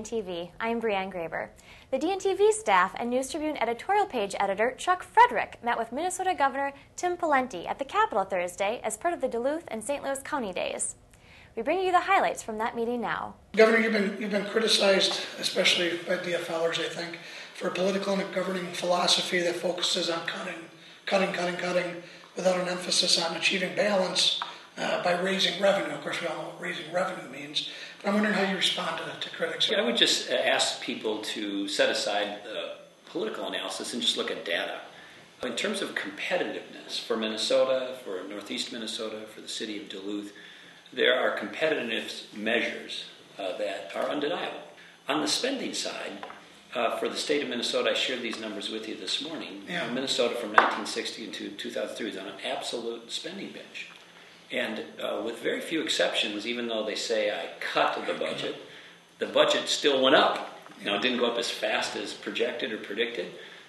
DNTV. I'm Brianne Graber. The DNTV staff and News Tribune editorial page editor Chuck Frederick met with Minnesota Governor Tim Pawlenty at the Capitol Thursday as part of the Duluth and St. Louis County Days. We bring you the highlights from that meeting now. Governor, you've been criticized, especially by DFLers, I think, for a political and a governing philosophy that focuses on cutting, without an emphasis on achieving balance by raising revenue. Of course, we all know what raising revenue means. But I'm wondering how you respond to critics. I would just ask people to set aside political analysis and just look at data. In terms of competitiveness for Minnesota, for Northeast Minnesota, for the city of Duluth, there are competitiveness measures that are undeniable. On the spending side, for the state of Minnesota, I shared these numbers with you this morning. Yeah. Minnesota from 1960 to 2003 was on an absolute spending binge. And with very few exceptions, even though they say I cut the budget still went up. It didn't go up as fast as projected or predicted.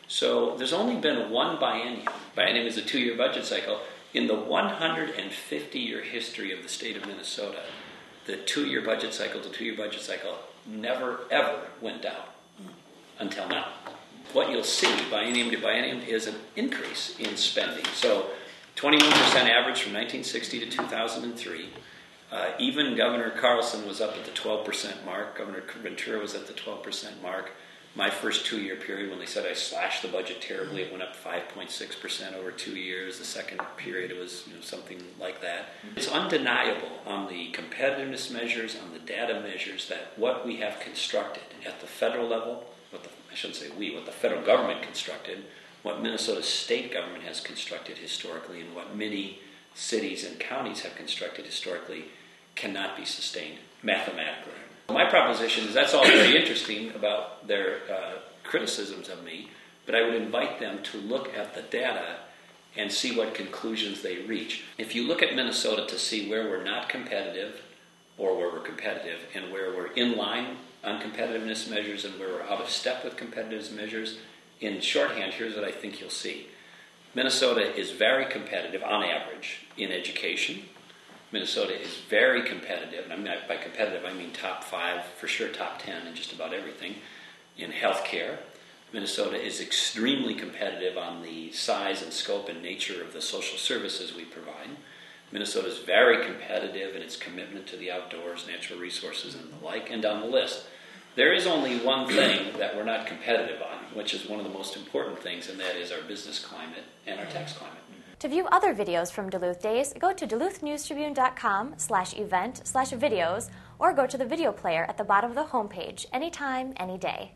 So there's only been one biennium. Biennium is a 2-year budget cycle. In the 150-year history of the state of Minnesota, the 2-year budget cycle to 2-year budget cycle never, ever went down until now. What you'll see, biennium to biennium, is an increase in spending. So 21% average from 1960 to 2003. Even Governor Carlson was up at the 12% mark. Governor Ventura was at the 12% mark. My first 2-year period, when they said I slashed the budget terribly, it went up 5.6% over 2 years. The second period, it was something like that. It's undeniable on the competitiveness measures, on the data measures, that what we have constructed at the federal level, what the federal government constructed, what Minnesota's state government has constructed historically, and what many cities and counties have constructed historically cannot be sustained mathematically. My proposition is that's all very interesting about their criticisms of me, but I would invite them to look at the data and see what conclusions they reach. If you look at Minnesota to see where we're not competitive or where we're competitive and where we're in line on competitiveness measures and where we're out of step with competitiveness measures, in shorthand, here's what I think you'll see. Minnesota is very competitive on average in education. Minnesota is very competitive, and by competitive I mean top 5, for sure top 10 in just about everything, in healthcare. Minnesota is extremely competitive on the size and scope and nature of the social services we provide. Minnesota is very competitive in its commitment to the outdoors, natural resources, and the like, and down the list. There is only one thing that we're not competitive on, which is one of the most important things, and that is our business climate and our tax climate. To view other videos from Duluth Days, go to duluthnewstribune.com/event/videos or go to the video player at the bottom of the homepage anytime, any day.